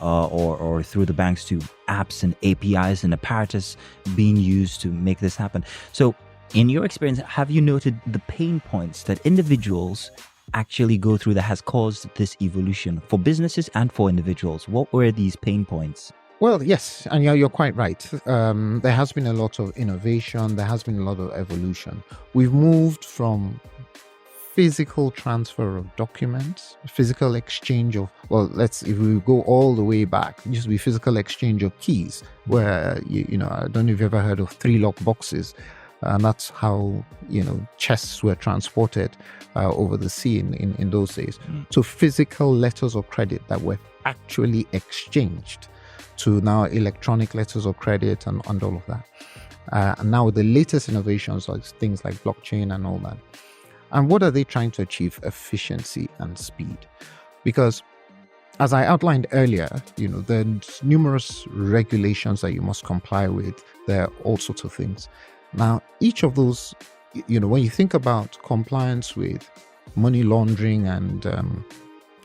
or through the banks to apps and APIs and apparatus being used to make this happen. So in your experience, have you noted the pain points that individuals actually go through that has caused this evolution for businesses and for individuals? What were these pain points? Well, yes, and you're quite right. There has been a lot of innovation. There has been a lot of evolution. We've moved from physical transfer of documents, physical exchange of, if we go all the way back, it used to be physical exchange of keys, where, I don't know if you've ever heard of 3-lock boxes. And that's how, chests were transported over the sea in those days. So physical letters of credit that were actually exchanged to now electronic letters of credit and all of that. And now with the latest innovations, like things like blockchain and all that. And what are they trying to achieve? Efficiency and speed. Because as I outlined earlier, there's numerous regulations that you must comply with. There are all sorts of things. Now, each of those, when you think about compliance with money laundering and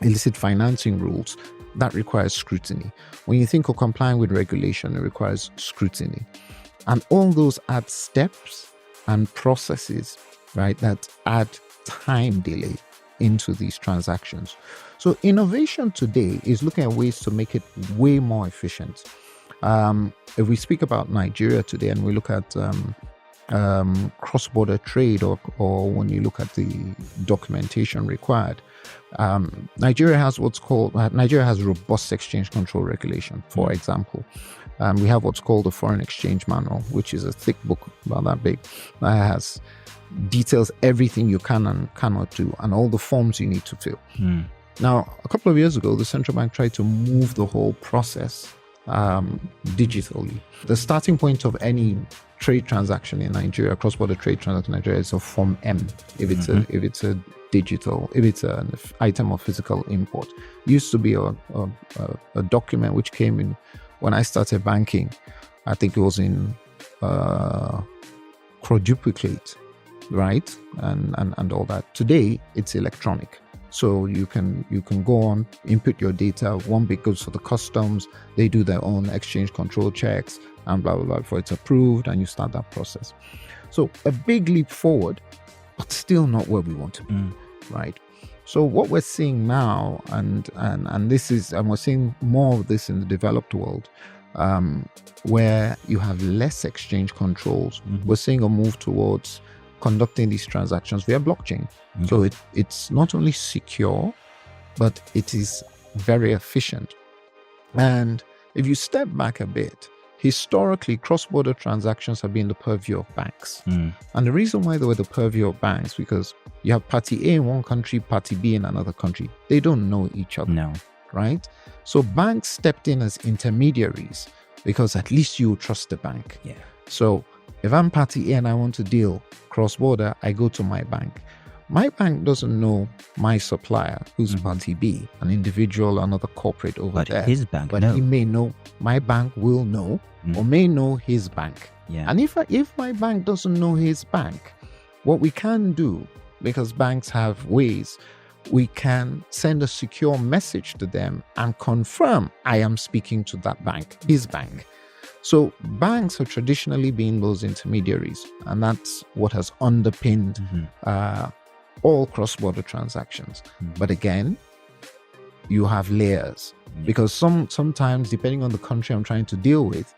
illicit financing rules, that requires scrutiny. When you think of complying with regulation, it requires scrutiny. And all those add steps and processes, right, that add time delay into these transactions. So innovation today is looking at ways to make it way more efficient. If we speak about Nigeria today and we look at cross-border trade or when you look at the documentation required, Nigeria has robust exchange control regulation, for example. We have what's called the Foreign Exchange Manual, which is a thick book about that big, that has details everything you can and cannot do and all the forms you need to fill. Now, a couple of years ago, the central bank tried to move the whole process digitally. The starting point of any trade transaction in Nigeria, cross-border trade transaction in Nigeria, is a Form M. If it's an item of physical import, used to be a document which came in when I started banking. I think it was in quadruplicate, right, and all that. Today, it's electronic. So you can go on, input your data. One bit goes for the customs. They do their own exchange control checks and blah, blah, blah before it's approved, and you start that process. So a big leap forward, but still not where we want to be, right? So what we're seeing now, and we're seeing more of this in the developed world, where you have less exchange controls. We're seeing a move towards conducting these transactions via blockchain. So it's not only secure, but it is very efficient. And if you step back a bit, historically, cross-border transactions have been the purview of banks. And the reason why they were the purview of banks, because you have party A in one country, party B in another country. They don't know each other. No. Right? So banks stepped in as intermediaries because at least you trust the bank. Yeah. So if I'm party A and I want to deal cross-border, I go to my bank. My bank doesn't know my supplier, who's party B, an individual, another corporate over there. His bank, but he may know, my bank will know, or may know his bank. Yeah. And if my bank doesn't know his bank, what we can do, because banks have ways, we can send a secure message to them and confirm I am speaking to that bank, his bank. So banks have traditionally been those intermediaries, and that's what has underpinned all cross-border transactions. But again, you have layers, because sometimes, depending on the country I'm trying to deal with,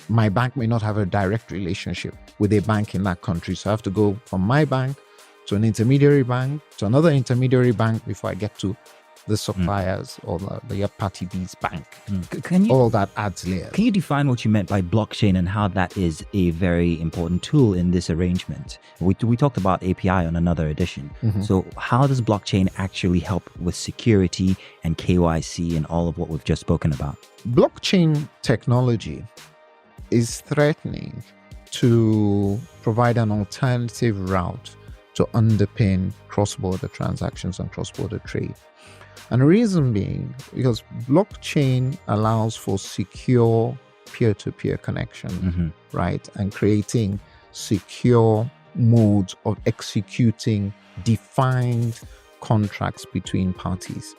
my bank may not have a direct relationship with a bank in that country. So I have to go from my bank to an intermediary bank to another intermediary bank before I get to the suppliers or the party B's bank. All that adds layers. Can you define what you meant by blockchain and how that is a very important tool in this arrangement? We talked about API on another edition. So how does blockchain actually help with security and KYC and all of what we've just spoken about? Blockchain technology is threatening to provide an alternative route to underpin cross-border transactions and cross-border trade. And the reason being, because blockchain allows for secure peer-to-peer connection, right? And creating secure modes of executing defined contracts between parties.